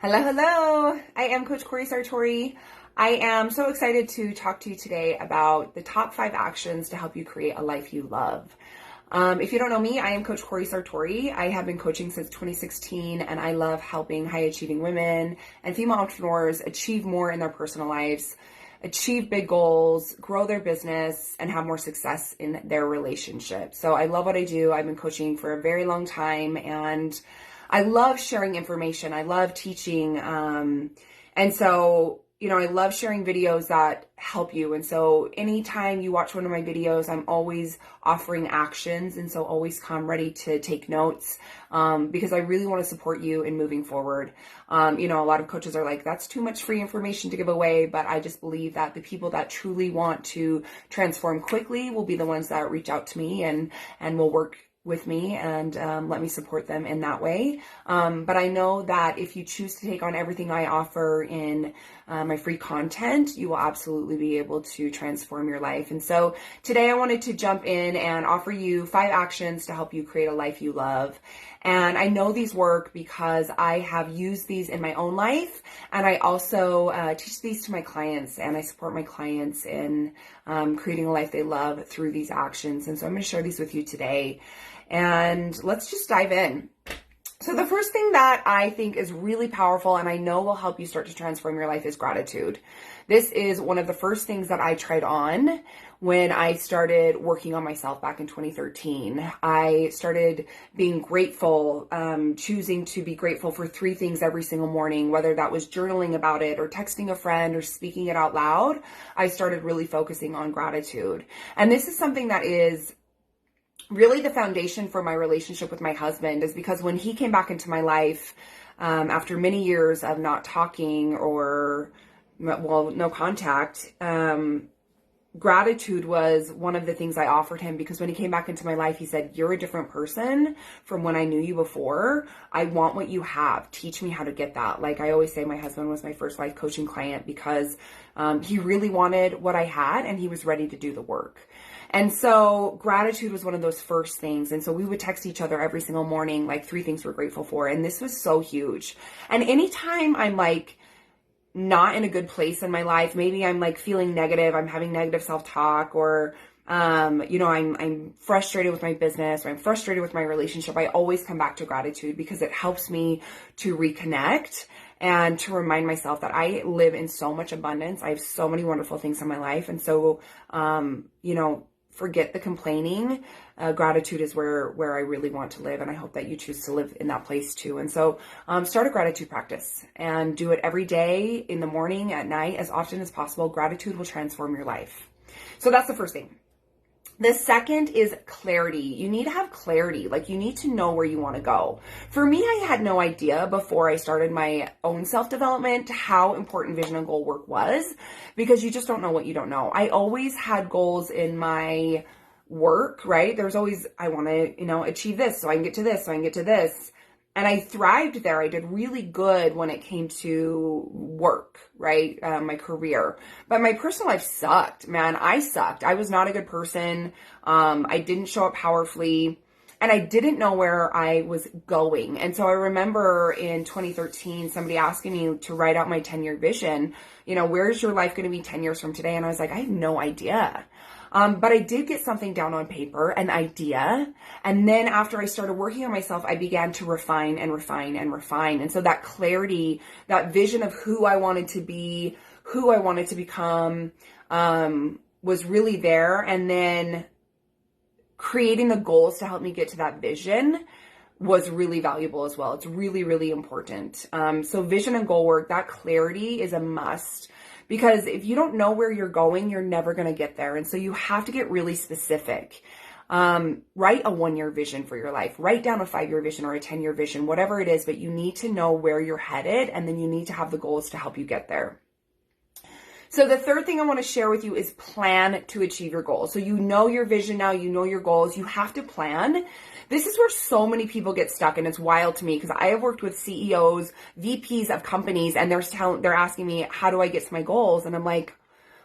Hello, hello. I am Coach Corey Sartori. I am so excited to talk to you today about the top 5 actions to help you create a life you love. If you don't know me, I am Coach Corey Sartori. I have been coaching since 2016, and I love helping high achieving women and female entrepreneurs achieve more in their personal lives, achieve big goals, grow their business, and have more success in their relationship. So I love what I do. I've been coaching for a very long time, and I love sharing information. I love teaching. I love sharing videos that help you. And so anytime you watch one of my videos, I'm always offering actions. And so always come ready to take notes because I really want to support you in moving forward. A lot of coaches are like, that's too much free information to give away. But I just believe that the people that truly want to transform quickly will be the ones that reach out to me and will work with me and let me support them in that way. But I know that if you choose to take on everything I offer in my free content, you will absolutely be able to transform your life. And so today I wanted to jump in and offer you 5 actions to help you create a life you love. And I know these work because I have used these in my own life, and I also teach these to my clients, and I support my clients in creating a life they love through these actions. And so I'm going to share these with you today. And let's just dive in. So the first thing that I think is really powerful and I know will help you start to transform your life is gratitude. This is one of the first things that I tried on when I started working on myself back in 2013. I started being grateful, choosing to be grateful for 3 things every single morning, whether that was journaling about it or texting a friend or speaking it out loud. I started really focusing on gratitude. And this is something that is really the foundation for my relationship with my husband, is because when he came back into my life after many years of not talking or, no contact, gratitude was one of the things I offered him, because when he came back into my life, he said, "You're a different person from when I knew you before. I want what you have. Teach me how to get that." Like I always say, my husband was my first life coaching client because he really wanted what I had and he was ready to do the work. And so gratitude was one of those first things. And so we would text each other every single morning, like 3 things we're grateful for. And this was so huge. And anytime I'm like not in a good place in my life, maybe I'm like feeling negative, I'm having negative self-talk, or, I'm frustrated with my business, or I'm frustrated with my relationship, I always come back to gratitude because it helps me to reconnect and to remind myself that I live in so much abundance. I have so many wonderful things in my life. And so, forget the complaining. Gratitude is where I really want to live. And I hope that you choose to live in that place too. And so start a gratitude practice and do it every day, in the morning, at night, as often as possible. Gratitude will transform your life. So that's the first thing. The second is clarity. You need to have clarity. Like you need to know where you want to go. For me, I had no idea before I started my own self-development how important vision and goal work was, because you just don't know what you don't know. I always had goals in my work, right? There's always, I want to, achieve this so I can get to this, so I can get to this. And I thrived there. I did really good when it came to work, right? My career. But my personal life sucked, man. I sucked. I was not a good person. I didn't show up powerfully. And I didn't know where I was going. And so I remember in 2013, somebody asking me to write out my 10-year vision. Where's your life going to be 10 years from today? And I was like, I have no idea. But I did get something down on paper, an idea. And then after I started working on myself, I began to refine and refine and refine. And so that clarity, that vision of who I wanted to be, who I wanted to become, was really there. And then creating the goals to help me get to that vision was really valuable as well. It's really, really important. So vision and goal work, that clarity is a must. Because if you don't know where you're going, you're never going to get there. And so you have to get really specific. Write a 1-year vision for your life. Write down a 5-year vision or a 10-year vision, whatever it is, but you need to know where you're headed, and then you need to have the goals to help you get there. So the third thing I want to share with you is plan to achieve your goals. So you know your vision now, you know your goals, you have to plan. This is where so many people get stuck, and it's wild to me because I have worked with CEOs, VPs of companies, and they're asking me, how do I get to my goals? And I'm like,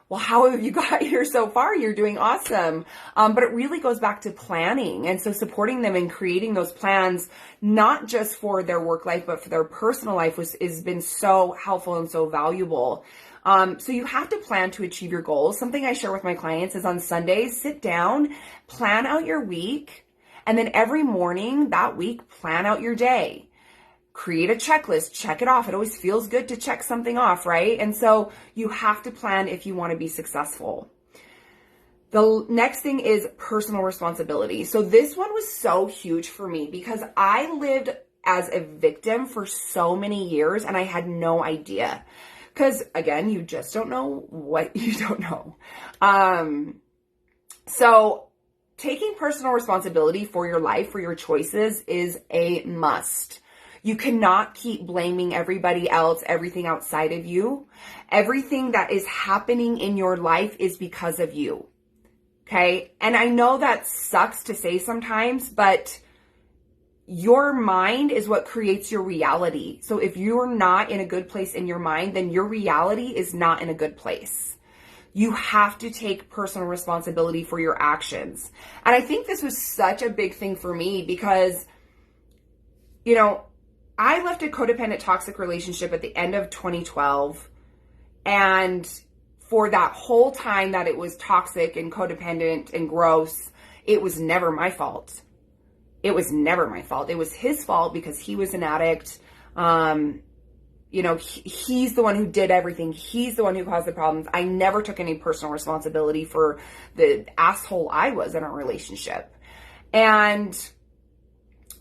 well, how have you got here so far? You're doing awesome. But it really goes back to planning. And so supporting them in creating those plans, not just for their work life, but for their personal life has been so helpful and so valuable. So you have to plan to achieve your goals. Something I share with my clients is on Sundays, sit down, plan out your week, and then every morning that week, plan out your day. Create a checklist, check it off. It always feels good to check something off, right? And so you have to plan if you want to be successful. The next thing is personal responsibility. So this one was so huge for me because I lived as a victim for so many years and I had no idea. Because again, you just don't know what you don't know. So taking personal responsibility for your life, for your choices is a must. You cannot keep blaming everybody else, everything outside of you. Everything that is happening in your life is because of you. Okay? And I know that sucks to say sometimes, but your mind is what creates your reality. So if you're not in a good place in your mind, then your reality is not in a good place. You have to take personal responsibility for your actions. And I think this was such a big thing for me because, you know, I left a codependent toxic relationship at the end of 2012. And for that whole time that it was toxic and codependent and gross, it was never my fault. It was never my fault. It was his fault because he was an addict. You know, he's the one who did everything. He's the one who caused the problems. I never took any personal responsibility for the asshole I was in our relationship. And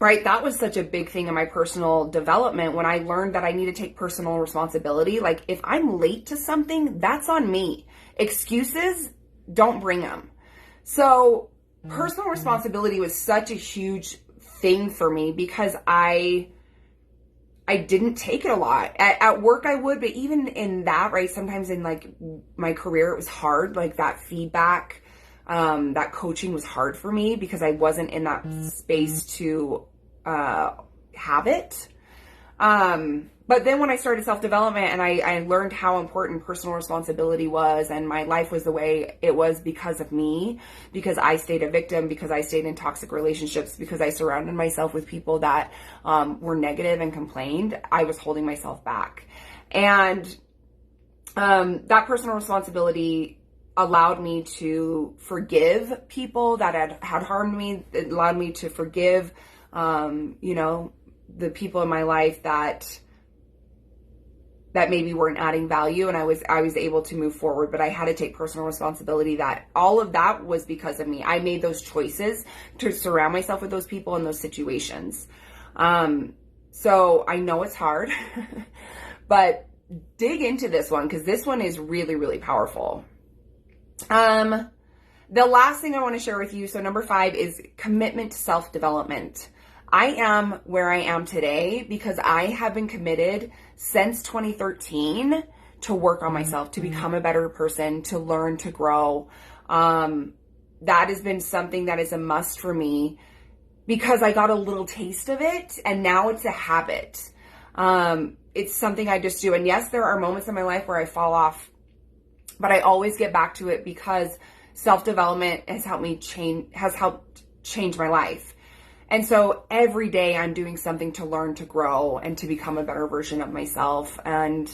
right, that was such a big thing in my personal development when I learned that I need to take personal responsibility. Like if I'm late to something, that's on me. Excuses, don't bring them. So personal responsibility was such a huge thing for me because I didn't take it a lot. At work I would, but even in that, right, sometimes in like my career, it was hard. Like that feedback, that coaching was hard for me because I wasn't in that space to have it. But then when I started self-development and I learned how important personal responsibility was and my life was the way it was because of me, because I stayed a victim, because I stayed in toxic relationships, because I surrounded myself with people that were negative and complained, I was holding myself back. And that personal responsibility allowed me to forgive people that had harmed me. It allowed me to forgive, you know, the people in my life that maybe weren't adding value, and I was able to move forward, but I had to take personal responsibility that all of that was because of me. I made those choices to surround myself with those people in those situations. So I know it's hard, but dig into this one because this one is really, really powerful. The last thing I want to share with you, so number 5 is commitment to self-development. I am where I am today because I have been committed since 2013 to work on myself, to become a better person, to learn, to grow. That has been something that is a must for me because I got a little taste of it and now it's a habit. It's something I just do. And yes, there are moments in my life where I fall off, but I always get back to it because self-development has helped change my life. And so every day I'm doing something to learn, to grow, and to become a better version of myself. And,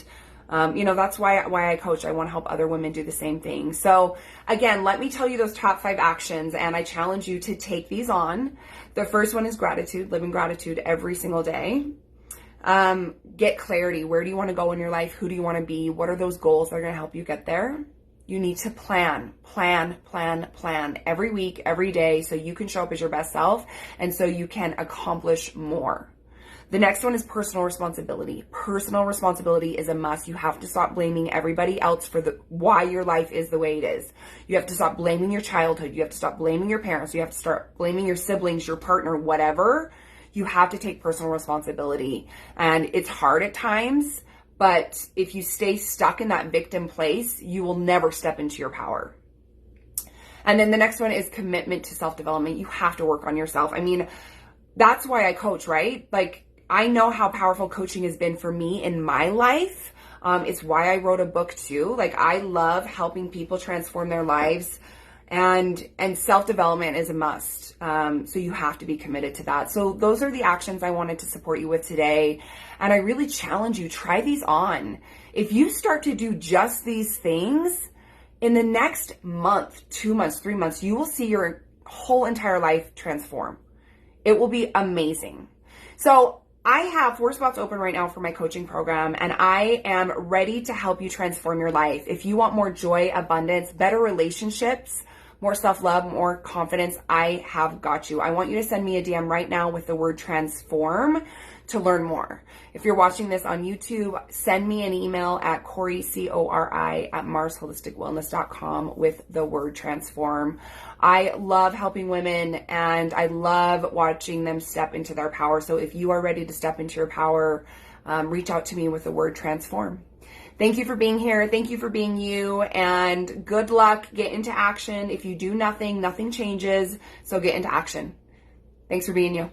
you know, that's why I coach. I want to help other women do the same thing. So again, let me tell you those top 5 actions, and I challenge you to take these on. The first one is gratitude, live in gratitude every single day. Get clarity. Where do you want to go in your life? Who do you want to be? What are those goals that are going to help you get there? You need to plan every week, every day, so you can show up as your best self and so you can accomplish more. The next one is personal responsibility. Personal responsibility is a must. You have to stop blaming everybody else for why your life is the way it is. You have to stop blaming your childhood. You have to stop blaming your parents. You have to start blaming your siblings, your partner, whatever. You have to take personal responsibility. And it's hard at times, but if you stay stuck in that victim place, you will never step into your power. And then the next one is commitment to self-development. You have to work on yourself. I mean, that's why I coach, right? Like, I know how powerful coaching has been for me in my life. It's why I wrote a book too. Like, I love helping people transform their lives, and self-development is a must. So you have to be committed to that. So those are the actions I wanted to support you with today. And I really challenge you, try these on. If you start to do just these things, in the next month, 2 months, 3 months, you will see your whole entire life transform. It will be amazing. So I have 4 spots open right now for my coaching program, and I am ready to help you transform your life. If you want more joy, abundance, better relationships, more self-love, more confidence, I have got you. I want you to send me a DM right now with the word transform to learn more. If you're watching this on YouTube, send me an email at Cori, Cori, at marsholisticwellness.com with the word transform. I love helping women, and I love watching them step into their power. So if you are ready to step into your power, reach out to me with the word transform. Thank you for being here. Thank you for being you, and good luck. Get into action. If you do nothing, nothing changes. So get into action. Thanks for being you.